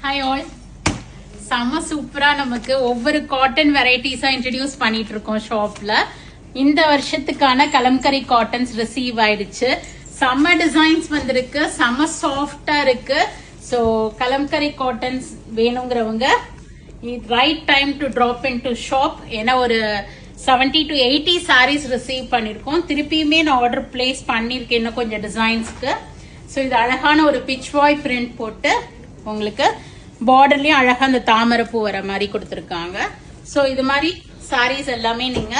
Hi all. Summer சூப்பரா நமக்கு ஒவ்வொரு காட்டன் வெரைட்டிஸா இன்ட்ரோடியூஸ் பண்ணிட்டு இருக்கோம் ஷாப்ல. இந்த வருஷத்துக்கான கலம்கரி காட்டன்ஸ் ரிசீவ் ஆயிடுச்சு. சம்மர் டிசைன்ஸ் வந்திருக்கு, சம்மர் சாஃப்டா இருக்கு. சோ கலம்கரி காட்டன்ஸ் வேணுங்கிறவங்க right time to drop in to shop. ஏன்னா ஒரு 70 to 80 சாரீஸ் ரிசீவ் பண்ணிருக்கோம். திருப்பியுமே நான் ஆர்டர் பிளேஸ் பண்ணிருக்கேன் இன்னும் கொஞ்சம் டிசைன்ஸ்க்கு. சோ இது அழகான ஒரு பிச்வாய் பிரிண்ட் போட்டு உங்களுக்கு பார்டர்லயும் அழகா அந்த தாமரை பூ வர மாதிரி கொடுத்துருக்காங்க. சோ இது மாதிரி சாரீஸ் எல்லாமே நீங்க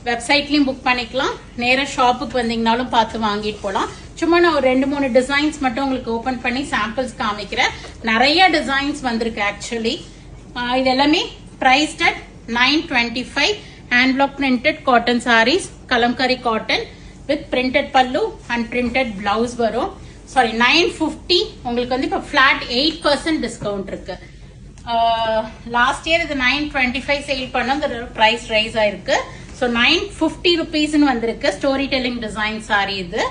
வெப்சைட்லயும் புக் பண்ணிக்கலாம், நேரா ஷாப்புக்கு வந்தீங்கனாலும் பார்த்து வாங்கிட்டு போலாம். சும்மா நான் ஒரு 2-3 டிசைன்ஸ் மட்டும் உங்களுக்கு ஓபன் பண்ணி சாம்பிள்ஸ் காமிக்கிறேன். நிறைய டிசைன்ஸ் வந்திருக்கு ஆக்சுவலி. இது எல்லாமே priced at 925. Hand block printed cotton saris, kalamkari cotton with printed pallu and printed blouse வரும். சாரி 950. உங்களுக்கு வந்து இப்ப பிளாட் 8% டிஸ்கவுண்ட் இருக்கு. லாஸ்ட் இயர் இது 925 சேல் பண்ணோம், பிரைஸ் ரைஸ் ஆயிருக்கு. சோ 950 ருபீஸ்னு வந்திருக்கு. ஸ்டோரி டெல்லிங் டிசைன் சாரி இது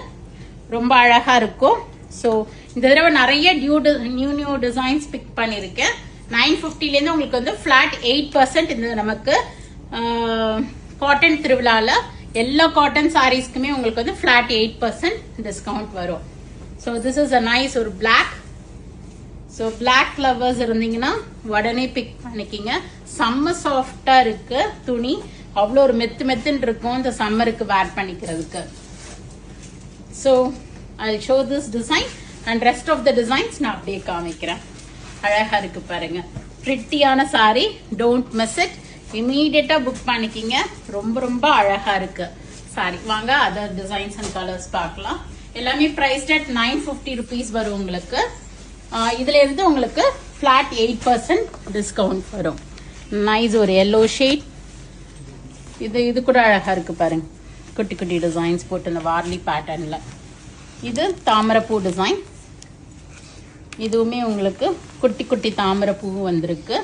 ரொம்ப அழகா இருக்கும். சோ இந்த தடவை நிறைய நியூ டிசைன்ஸ் பிக் பண்ணிருக்கேன். 950ல இருந்து உங்களுக்கு வந்து பிளாட் 8% இந்த நமக்கு காட்டன் திருவிழால எல்லா காட்டன் சாரீஸ்க்குமே உங்களுக்கு வந்து பிளாட் 8% டிஸ்கவுண்ட் வரும். So this is a nice ஒரு black. So black lovers இருந்தீங்கன்னா உடனே பிக் பண்ணிக்கிங்க. செம்ம சாஃப்டா இருக்கு துணி, அவ்வளோ ஒரு மெத்துன்னு இருக்கும் இந்த சம்மருக்கு வேர் பண்ணிக்கிறதுக்கு. So I'll show this design and rest of the designs நான் அப்படியே காமிக்கிறேன். அழகா இருக்கு பாருங்க, பிரிட்டியான சாரி. டோன்ட் மிஸ் இட், இமீடியட்டா புக் பண்ணிக்கிங்க. ரொம்ப அழகா இருக்கு சாரி. வாங்க அதர் டிசைன்ஸ் அண்ட் கலர்ஸ் பார்க்கலாம். எல்லாமே பிரைஸ்ட் அட் 950 ருபீஸ் வரும் உங்களுக்கு. இதுல இருந்து உங்களுக்கு பிளாட் 8% டிஸ்கவுண்ட் வரும். நைஸ் ஒரு எல்லோ ஷேட். இது கூட அழகா இருக்கு பாருங்க, குட்டி டிசைன்ஸ் போட்டு இந்த வார்லி பேட்டர்ன்ல. இது தாமரைப்பூ டிசைன். இதுவுமே உங்களுக்கு குட்டி தாமரைப்பூ வந்திருக்கு,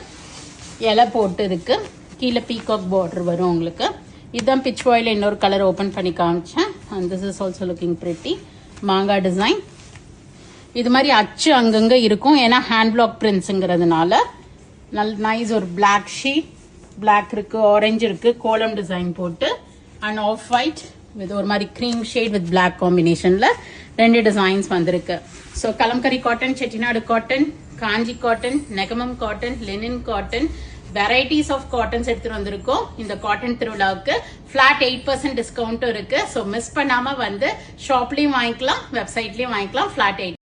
இலை போட்டு இருக்கு. கீழே பீகாக் பார்டர் வரும் உங்களுக்கு. இதுதான் பிச் வாயில இன்னொரு கலர் ஓபன் பண்ணி காமிச்சேன். And this is also looking pretty. மாங்கா டிசைன். இது மாதிரி அச்சு அங்கங்க இருக்கும், ஏன்னா ஹேண்ட் பிளாக் பிரிண்ட்ஸ்ங்கிறதுனால. நைஸ் ஒரு பிளாக் ஷீட், பிளாக் இருக்கு, ஆரஞ்சு இருக்கு, கோலம் டிசைன் போட்டு அண்ட் ஆஃப் ஒயிட் வித் ஒரு மாதிரி கிரீம் ஷேட் வித் பிளாக் காம்பினேஷன்ல 2 டிசைன்ஸ் வந்திருக்கு. So kalamkari cotton, Chettinad cotton, Kanchi cotton, Negamam cotton, linen cotton, varieties of cottons எடுத்துட்டு வந்திருக்கோம். இந்த காட்டன் திருவிழாவுக்கு பிளாட் 8% டிஸ்கவுண்ட் இருக்கு. ஸோ மிஸ் பண்ணாம வந்து ஷாப்லயும் வாங்கிக்கலாம், வெப்சைட்லயும் வாங்கிக்கலாம். பிளாட் 8.